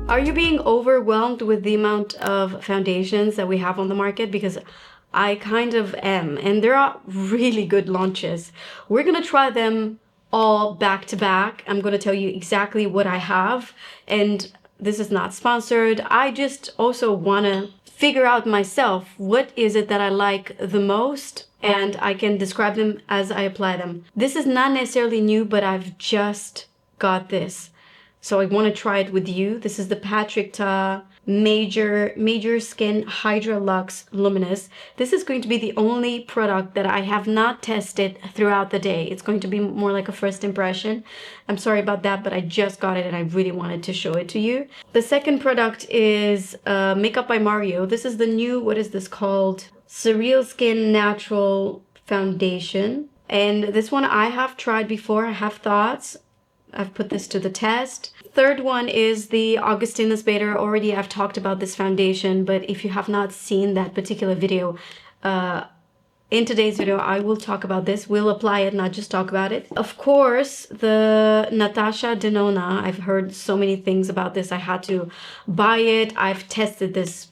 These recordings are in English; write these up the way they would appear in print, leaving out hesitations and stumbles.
Are you being overwhelmed with the amount of foundations that we have on the market? Because I kind of am, and there are really good launches. We're gonna try them all back to back. I'm gonna tell you exactly what I have, and this is not sponsored. I just also wanna figure out myself what is it that I like the most, and I can describe them as I apply them. This is not necessarily new, but I've just got this. So I want to try it with you. This is the Peptide Major Skin Hydra Luxe Luminous. This is going to be the only product that I have not tested throughout the day. It's going to be more like a first impression. I'm sorry about that, but I just got it and I really wanted to show it to you. The second product is Makeup by Mario. This is the new, what is this called? Surrealskin Natural Foundation. And this one I have tried before. I have thoughts. I've put this to the test. Third one is the Augustinus Bader. Already I've talked about this foundation, but if you have not seen that particular video, in today's video, I will talk about this. We'll apply it, not just talk about it. Of course, the Natasha Denona. I've heard so many things about this. I had to buy it. I've tested this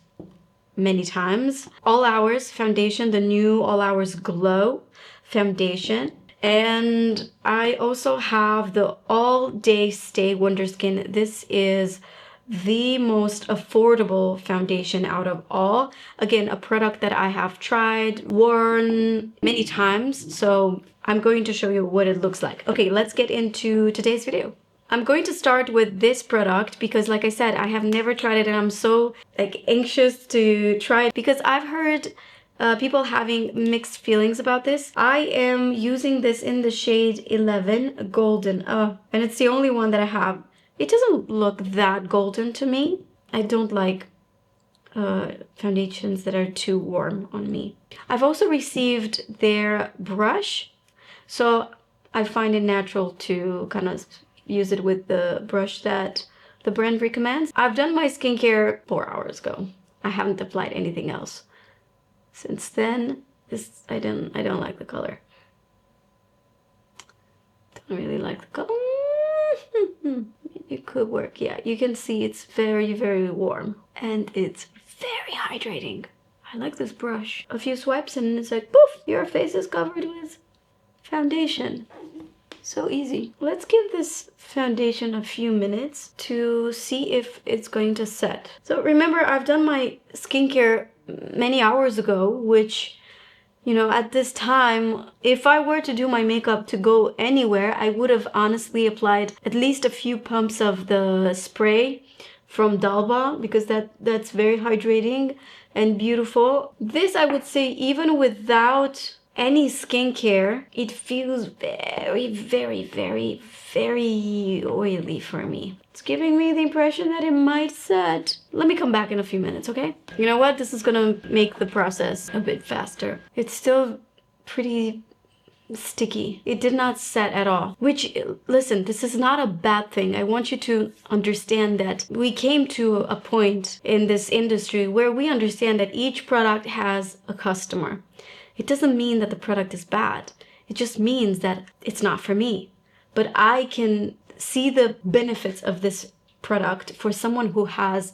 many times. All Hours foundation, the new All Hours Glow foundation. And I also have the All Day Stay Wonderskin. This is the most affordable foundation out of all. Again, a product that I have tried, worn many times. So I'm going to show you what it looks like. Okay, let's get into today's video. I'm going to start with this product because, like I said, I have never tried it and I'm so anxious to try it because I've heard people having mixed feelings about this. I am using this in the shade 11 Golden, and it's the only one that I have. It doesn't look that golden to me. I don't like foundations that are too warm on me. I've also received their brush, so I find it natural to kind of use it with the brush that the brand recommends. I've done my skincare 4 hours ago. I haven't applied anything else. Since then, I don't like the color. Don't really like the color. It could work, yeah. You can see it's very, very warm. And it's very hydrating. I like this brush. A few swipes and it's like, poof, your face is covered with foundation. So easy. Let's give this foundation a few minutes to see if it's going to set. So remember, I've done my skincare many hours ago, which, you know, at this time, if I were to do my makeup to go anywhere, I would have honestly applied at least a few pumps of the spray from Dalba because that's very hydrating and beautiful. This, I would say, even without any skincare, it feels very, very, very, very oily for me. It's giving me the impression that it might set. Let me come back in a few minutes, okay? You know what? This is gonna make the process a bit faster. It's still pretty sticky. It did not set at all. Which, listen, this is not a bad thing. I want you to understand that we came to a point in this industry where we understand that each product has a customer. It doesn't mean that the product is bad. It just means that it's not for me. But I can see the benefits of this product for someone who has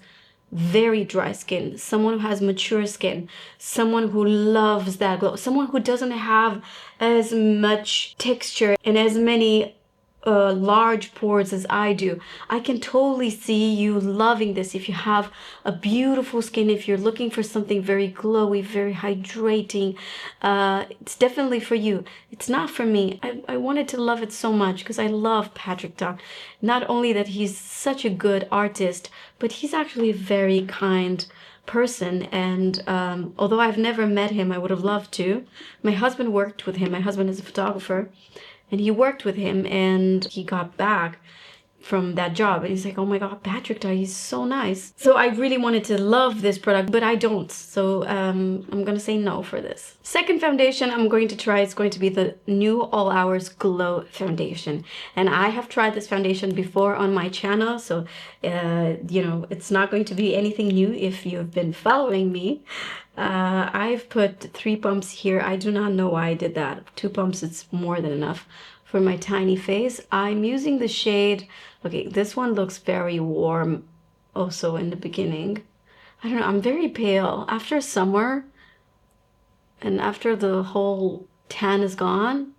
very dry skin, someone who has mature skin, someone who loves that glow, someone who doesn't have as much texture and as many large pores as I do. I can totally see you loving this if you have a beautiful skin, if you're looking for something very glowy, very hydrating. It's definitely for you. It's not for me. I wanted to love it so much because I love Peptide. Not only that he's such a good artist, but he's actually a very kind person, and although I've never met him, I would have loved to. My husband worked with him. My husband is a photographer. And he worked with him and he got back from that job and he's like, oh my god, Peptide, he's so nice. So I really wanted to love this product, but I don't. So I'm gonna say no for this. Second foundation I'm going to try is going to be the new All Hours Glow foundation. And I have tried this foundation before on my channel, so you know, it's not going to be anything new if you've been following me. I've put 3 pumps here. I do not know why I did that. 2 pumps, it's more than enough for my tiny face. I'm using the shade, okay, this one looks very warm also in the beginning. I don't know, I'm very pale. After summer and after the whole tan is gone,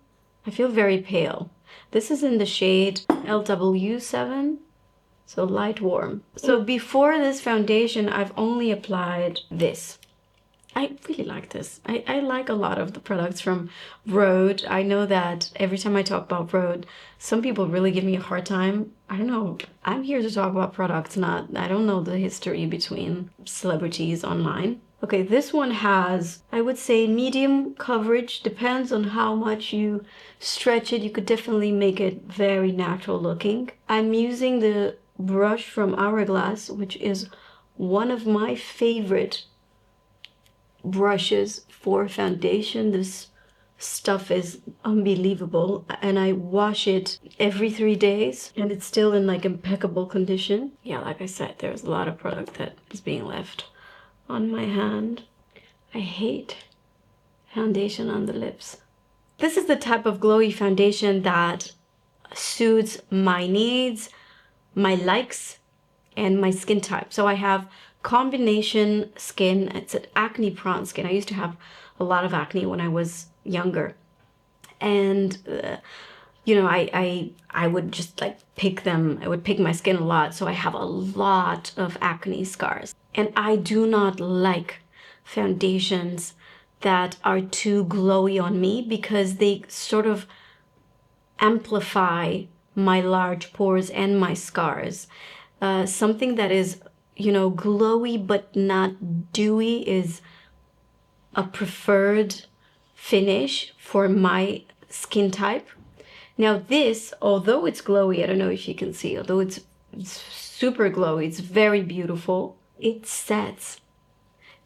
I feel very pale. This is in the shade LW7, so light warm. So before this foundation, I've only applied this. I really like this. I like a lot of the products from Rhode. I know that every time I talk about Rhode, some people really give me a hard time. I don't know. I'm here to talk about products, not, I don't know the history between celebrities online. Okay, this one has, I would say, medium coverage. Depends on how much you stretch it. You could definitely make it very natural looking. I'm using the brush from Hourglass, which is one of my favorite brushes for foundation. This stuff is unbelievable, and I wash it every 3 days and it's still in like impeccable condition. Yeah, like I said, there's a lot of product that is being left on my hand. I hate foundation on the lips. This is the type of glowy foundation that suits my needs, my likes, and my skin type. So I have combination skin. It's an acne prone skin. I used to have a lot of acne when I was younger, and you know, I would just like pick them. I would pick my skin a lot, so I have a lot of acne scars. And I do not like foundations that are too glowy on me because they sort of amplify my large pores and my scars. Something that is, you know, glowy but not dewy is a preferred finish for my skin type. Now this, although it's glowy, I don't know if you can see, although it's super glowy, it's very beautiful, it sets.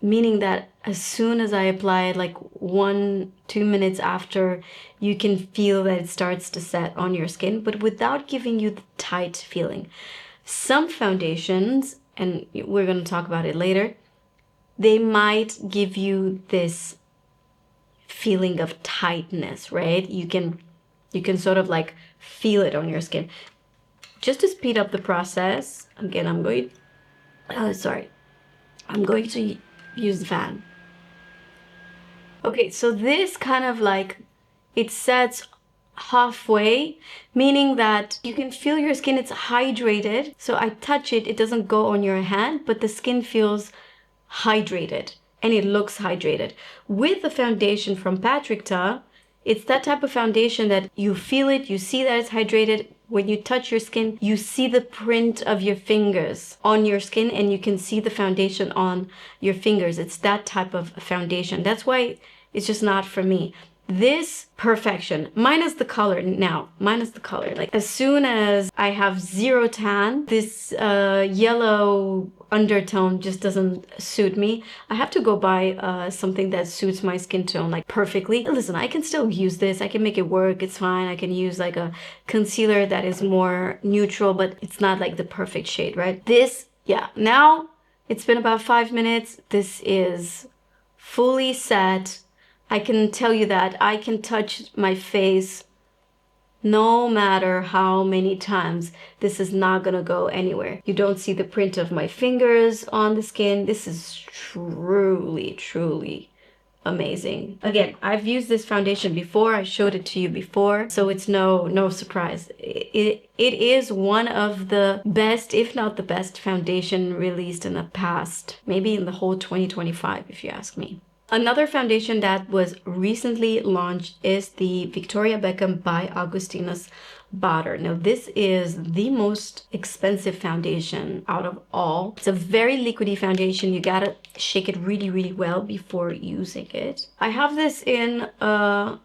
Meaning that as soon as I apply it, like 1-2 minutes after, you can feel that it starts to set on your skin, but without giving you the tight feeling. Some foundations, and we're going to talk about it later, they might give you this feeling of tightness, right? You can sort of like feel it on your skin. Just to speed up the process, again, I'm going to use the fan. Okay, so this kind of like, it sets halfway, meaning that you can feel your skin, it's hydrated. So I touch it, it doesn't go on your hand, but the skin feels hydrated and it looks hydrated. With the foundation from Patrick Ta, it's that type of foundation that you feel it, you see that it's hydrated. When you touch your skin, you see the print of your fingers on your skin and you can see the foundation on your fingers. It's that type of foundation. That's why it's just not for me. This perfection, minus the color now, minus the color. Like as soon as I have zero tan, this yellow undertone just doesn't suit me. I have to go buy something that suits my skin tone like perfectly. Listen, I can still use this. I can make it work. It's fine. I can use like a concealer that is more neutral, but it's not like the perfect shade, right? This, yeah, now it's been about 5 minutes. This is fully set. I can tell you that I can touch my face no matter how many times. This is not gonna go anywhere. You don't see the print of my fingers on the skin. This is truly, truly amazing. Again, I've used this foundation before. I showed it to you before, so it's no surprise. It is one of the best, if not the best, foundation released in the past, maybe in the whole 2025, if you ask me. Another foundation that was recently launched is the Victoria Beckham by Augustinus Bader. Now this is the most expensive foundation out of all. It's a very liquidy foundation. You gotta shake it really, really well before using it. I have this in a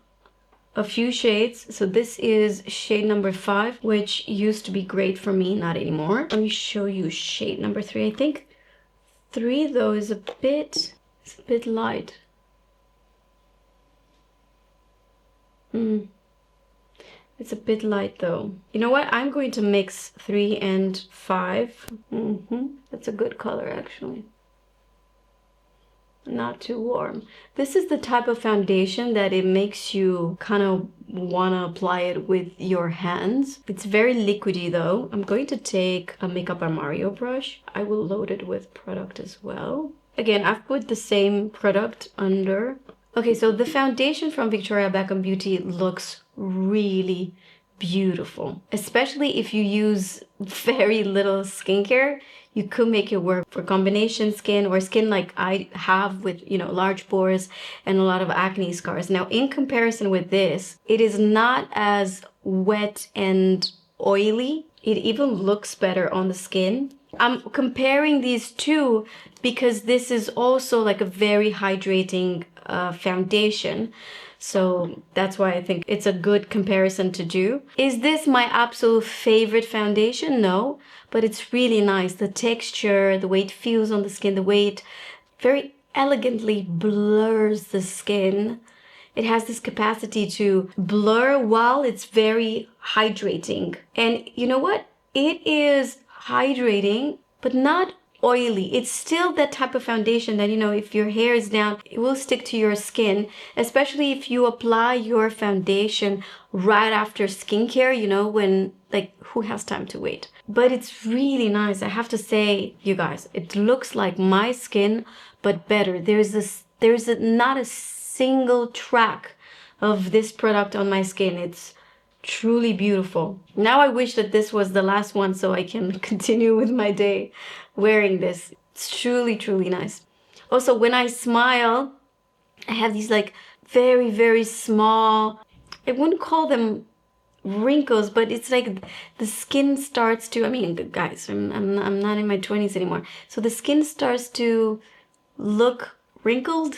few shades. So this is shade number 5, which used to be great for me, not anymore. Let me show you shade number 3. I think 3 though is a bit... it's a bit light. It's a bit light though. You know what? I'm going to mix 3 and 5. That's a good color actually. not too warm. This is the type of foundation that it makes you kind of want to apply it with your hands. It's very liquidy though. I'm going to take a Makeup by Mario brush. I will load it with product as well. Again, I've put the same product under. Okay, so the foundation from Victoria Beckham Beauty looks really beautiful, especially if you use very little skincare. You could make it work for combination skin or skin like I have with, you know, large pores and a lot of acne scars. Now, in comparison with this, it is not as wet and oily. It even looks better on the skin. I'm comparing these two because this is also like a very hydrating foundation. So that's why I think it's a good comparison to do. Is this my absolute favorite foundation? No, but it's really nice. The texture, the way it feels on the skin, the way it very elegantly blurs the skin. It has this capacity to blur while it's very hydrating. And you know what? It is hydrating, but not oily. It's still that type of foundation that, you know, if your hair is down, it will stick to your skin, especially if you apply your foundation right after skincare, you know, when, like, who has time to wait? But it's really nice. I have to say, you guys, it looks like my skin, but better. Not a single track of this product on my skin. It's truly beautiful. Now I wish that this was the last one so I can continue with my day wearing this. It's truly, truly nice. Also, when I smile, I have these like very, very small, I wouldn't call them wrinkles, but it's like the skin starts to, I mean, guys, I'm not in my 20s anymore. So the skin starts to look wrinkled.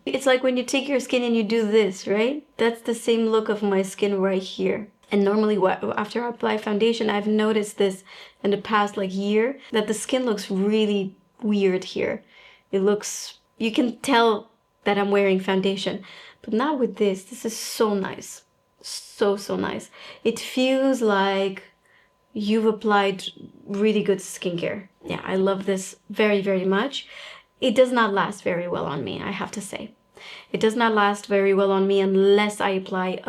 It's like when you take your skin and you do this, right? That's the same look of my skin right here. And normally after I apply foundation, I've noticed this in the past like year, that the skin looks really weird here. It looks, you can tell that I'm wearing foundation, but not with this. This is so nice. So nice. It feels like you've applied really good skincare. Yeah, I love this very, very much. It does not last very well on me, I have to say. It does not last very well on me unless I apply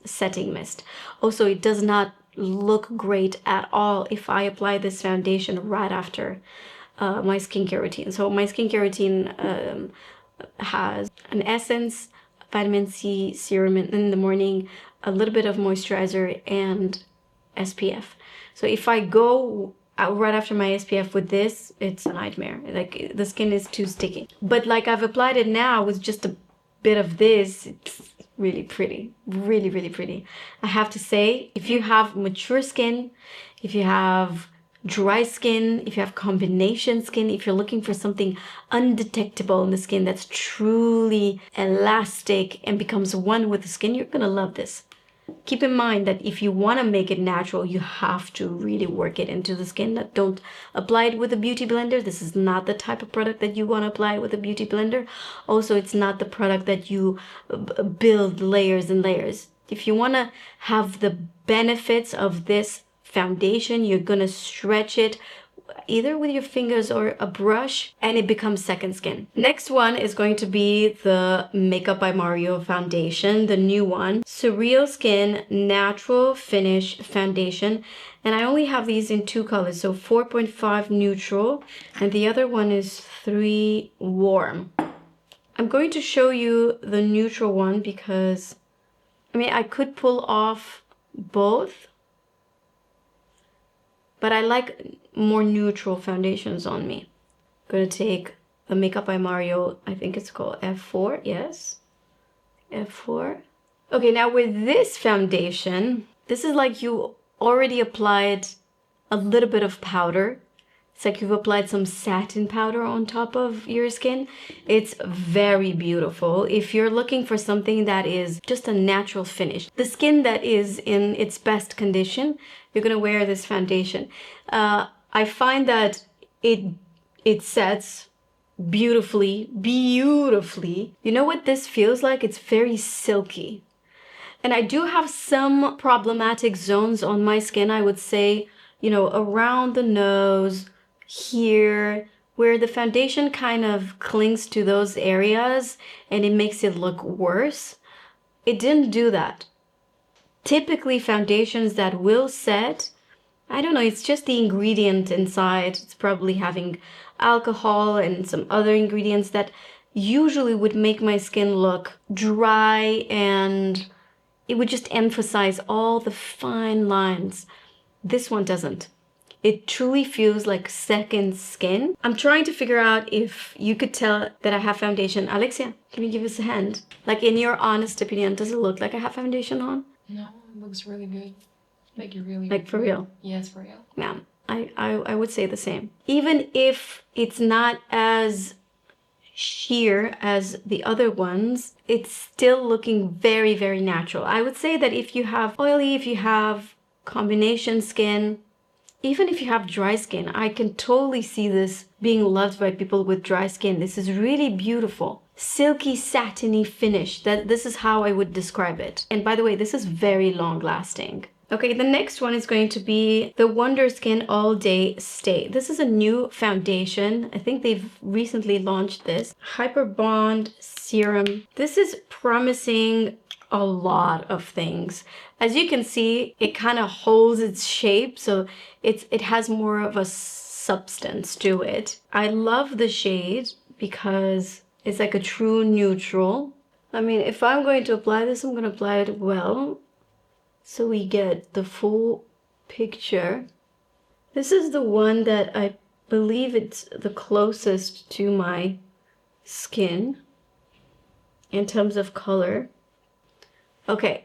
setting mist. Also, it does not look great at all if I apply this foundation right after my skincare routine. So my skincare routine has an essence, vitamin C serum in the morning, a little bit of moisturizer, and SPF. So if I go right after my SPF with this, it's a nightmare. Like, the skin is too sticky. But like, I've applied it now with just a bit of this. It's really pretty. Really, really pretty. I have to say, if you have mature skin, if you have dry skin, if you have combination skin, if you're looking for something undetectable in the skin that's truly elastic and becomes one with the skin, you're gonna love this. Keep in mind that if you want to make it natural, you have to really work it into the skin. Don't apply it with a beauty blender. This is not the type of product that you want to apply with a beauty blender. Also, it's not the product that you build layers and layers. If you want to have the benefits of this foundation, you're going to stretch it either with your fingers or a brush, and it becomes second skin. Next one is going to be the Makeup by Mario foundation, the new one, Surrealskin Natural Finish Foundation. And I only have these in two colors, so 4.5 neutral, and the other one is 3 warm. I'm going to show you the neutral one because, I mean, I could pull off both, but I like more neutral foundations on me. I'm gonna take the Makeup by Mario, I think it's called F4, yes, F4. Okay, now with this foundation, this is like you already applied a little bit of powder. It's like you've applied some satin powder on top of your skin. It's very beautiful. If you're looking for something that is just a natural finish, the skin that is in its best condition, you're gonna wear this foundation. I find that it sets beautifully. You know what this feels like? It's very silky. And I do have some problematic zones on my skin, I would say, you know, around the nose, here, where the foundation kind of clings to those areas and it makes it look worse. It didn't do that. Typically foundations that will set, I don't know, it's just the ingredient inside. It's probably having alcohol and some other ingredients that usually would make my skin look dry, and it would just emphasize all the fine lines. This one doesn't. It truly feels like second skin. I'm trying to figure out if you could tell that I have foundation. Alexia, can you give us a hand? Like, in your honest opinion, does it look like I have foundation on? No, it looks really good. Like, you're really... Like, for real? Yes, for real. Yeah, I would say the same. Even if it's not as sheer as the other ones, it's still looking very, very natural. I would say that if you have oily, if you have combination skin, even if you have dry skin, I can totally see this being loved by people with dry skin. This is really beautiful. Silky, satiny finish. This is how I would describe it. And by the way, this is very long lasting. Okay, the next one is going to be the Wonderskin All Day Stay. This is a new foundation. I think they've recently launched this. Hyper Bond Serum. This is promising a lot of things. As you can see, it kind of holds its shape, so it has more of a substance to it. I love the shade because it's like a true neutral. I mean, if I'm going to apply this, I'm going to apply it well, so we get the full picture. This is the one that I believe it's the closest to my skin in terms of color. Okay,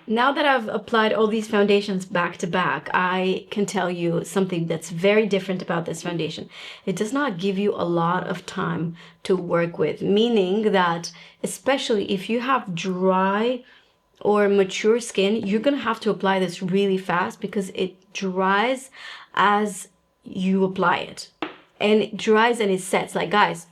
now that I've applied all these foundations back to back, I can tell you something that's very different about this foundation. It does not give you a lot of time to work with, meaning that especially if you have dry or mature skin, you're gonna have to apply this really fast because it dries as you apply it. And it dries and it sets. Like, guys,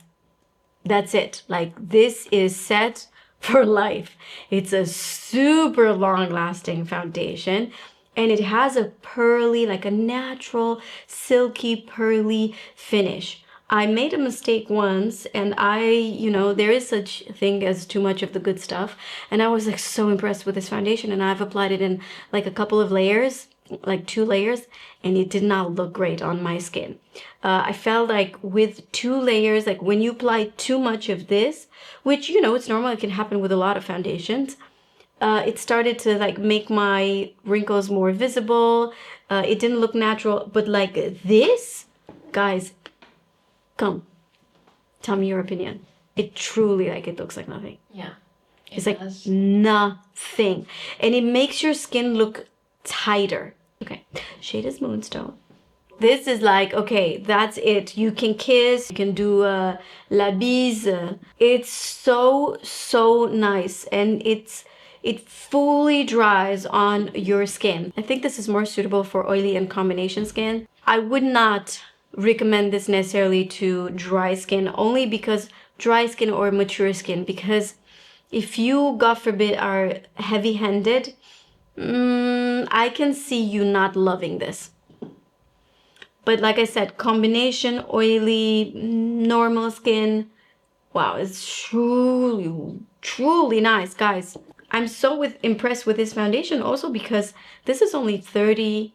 that's it. Like, this is set for life. It's a super long lasting foundation, and it has a pearly, like a natural silky pearly finish. I made a mistake once, and there is such a thing as too much of the good stuff, and I was like so impressed with this foundation, and I've applied it in like a couple of layers, like 2 layers, and it did not look great on my skin. I felt like with 2 layers, like when you apply too much of this, which, it's normal, it can happen with a lot of foundations, it started to like make my wrinkles more visible. It didn't look natural, but like this, guys, come, tell me your opinion. It truly, like, it looks like nothing. Yeah. It's like nothing. And it makes your skin look tighter. Okay, shade is Moonstone. This is like, okay, that's it. You can kiss, you can do la bise. It's so nice, and it fully dries on your skin. I think this is more suitable for oily and combination skin. I would not recommend this necessarily to dry skin, only because dry skin or mature skin, because if you, God forbid, are heavy-handed, I can see you not loving this. But like I said, combination, oily, normal skin, wow, it's truly nice, guys. I'm so impressed with this foundation also because this is only 30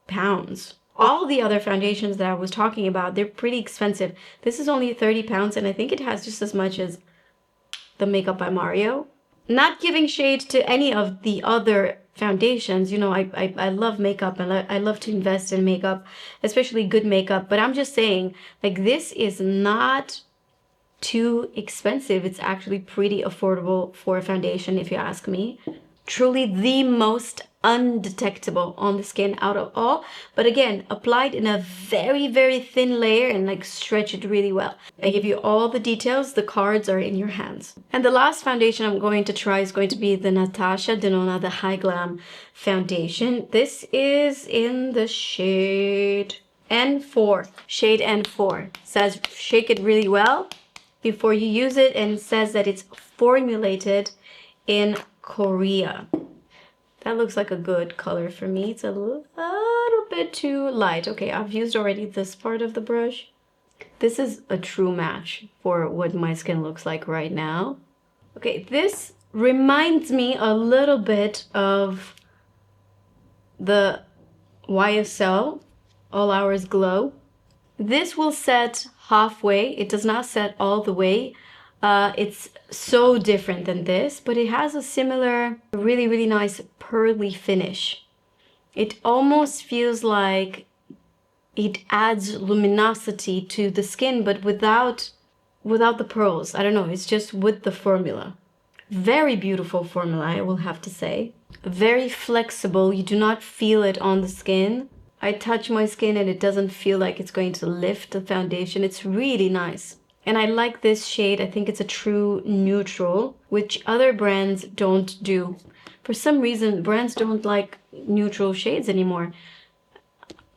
pounds. All the other foundations that I was talking about, they're pretty expensive. This is only 30 pounds, and I think it has just as much as the Makeup by Mario. Not giving shade to any of the other foundations. I love makeup, and I love to invest in makeup, especially good makeup. But I'm just saying, like, this is not too expensive. It's actually pretty affordable for a foundation, if you ask me. Truly the most undetectable on the skin out of all, but again, applied in a very, very thin layer and like stretch it really well. I give you all the details. The cards are in your hands. And the last foundation I'm going to try is going to be the Natasha Denona, the Hy-Glam foundation. This is in the shade N4. Shade N4. It says shake it really well before you use it, and it says that it's formulated in Korea. That looks like a good color for me. It's a little bit too light. Okay, I've used already this part of the brush. This is a true match for what my skin looks like right now. Okay, this reminds me a little bit of the YSL All Hours Glow. This will set halfway. It does not set all the way. It's so different than this, but it has a similar, really, really nice pearly finish. It almost feels like it adds luminosity to the skin, but without the pearls. I don't know, it's just with the formula. Very beautiful formula, I will have to say. Very flexible, you do not feel it on the skin. I touch my skin and it doesn't feel like it's going to lift the foundation. It's really nice. And I like this shade. I think it's a true neutral, which other brands don't do. For some reason, brands don't like neutral shades anymore.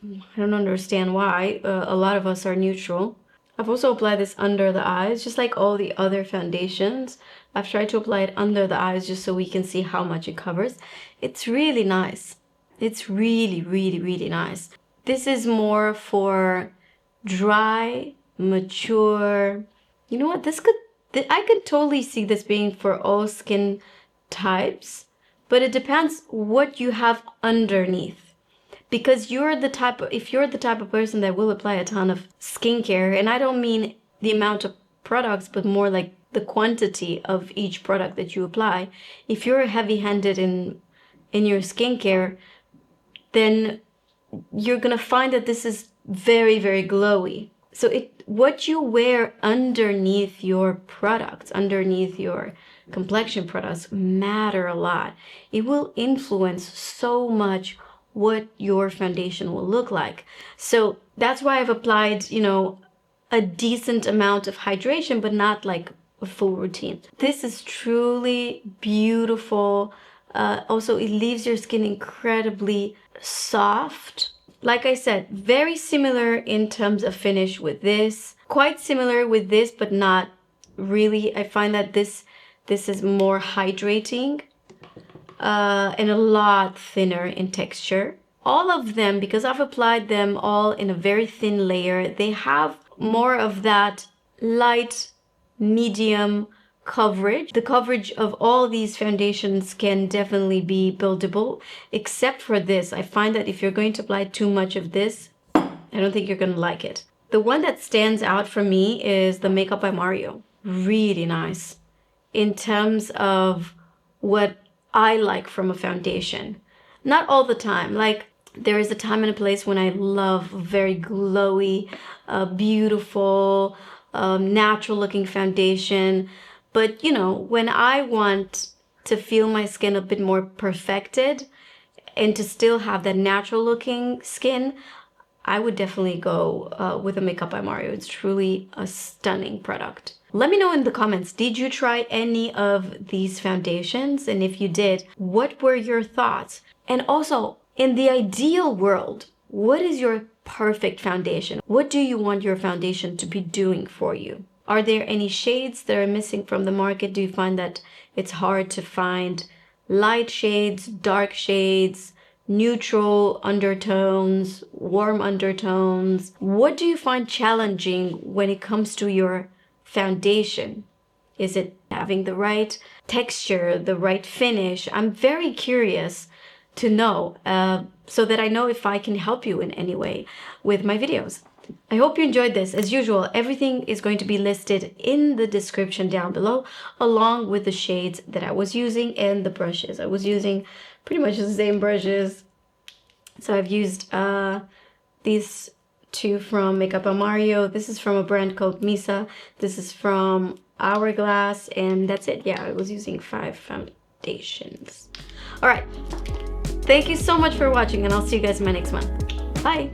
I don't understand why. A lot of us are neutral. I've also applied this under the eyes, just like all the other foundations. I've tried to apply it under the eyes just so we can see how much it covers. It's really nice. It's really, really, really nice. This is more for dry, mature. You know what? I could totally see this being for all skin types, but it depends what you have underneath. Because if you're the type of person that will apply a ton of skincare, and I don't mean the amount of products, but more like the quantity of each product that you apply. If you're heavy-handed in your skincare, then you're gonna find that this is very, very glowy. So what you wear underneath your products, underneath your complexion products, matter a lot. It will influence so much what your foundation will look like. So that's why I've applied, you know, a decent amount of hydration, but not like a full routine. This is truly beautiful. Also, it leaves your skin incredibly soft. Like I said, very similar in terms of finish with this. Quite similar with this, but not really. I find that this is more hydrating. And a lot thinner in texture. All of them, because I've applied them all in a very thin layer, they have more of that light, medium coverage. The coverage of all these foundations can definitely be buildable, except for this. I find that if you're going to apply too much of this, I don't think you're going to like it. The one that stands out for me is the Makeup by Mario. Really nice in terms of what I like from a foundation. Not all the time. Like, there is a time and a place when I love very glowy, beautiful, natural looking foundation. But you know, when I want to feel my skin a bit more perfected and to still have that natural looking skin, I would definitely go with a Makeup by Mario. It's truly a stunning product. Let me know in the comments, did you try any of these foundations? And if you did, what were your thoughts? And also, in the ideal world, what is your perfect foundation? What do you want your foundation to be doing for you? Are there any shades that are missing from the market? Do you find that it's hard to find light shades, dark shades, neutral undertones, warm undertones? What do you find challenging when it comes to your foundation? Is it having the right texture, the right finish? I'm very curious to know so that I know if I can help you in any way with my videos. I hope you enjoyed this. As usual, everything is going to be listed in the description down below, along with the shades that I was using and the brushes. I was using pretty much the same brushes. So I've used these two from Makeup by Mario. This is from a brand called Misa. This is from Hourglass, and that's it. Yeah, I was using 5 foundations. All right. Thank you so much for watching, and I'll see you guys in my next one. Bye.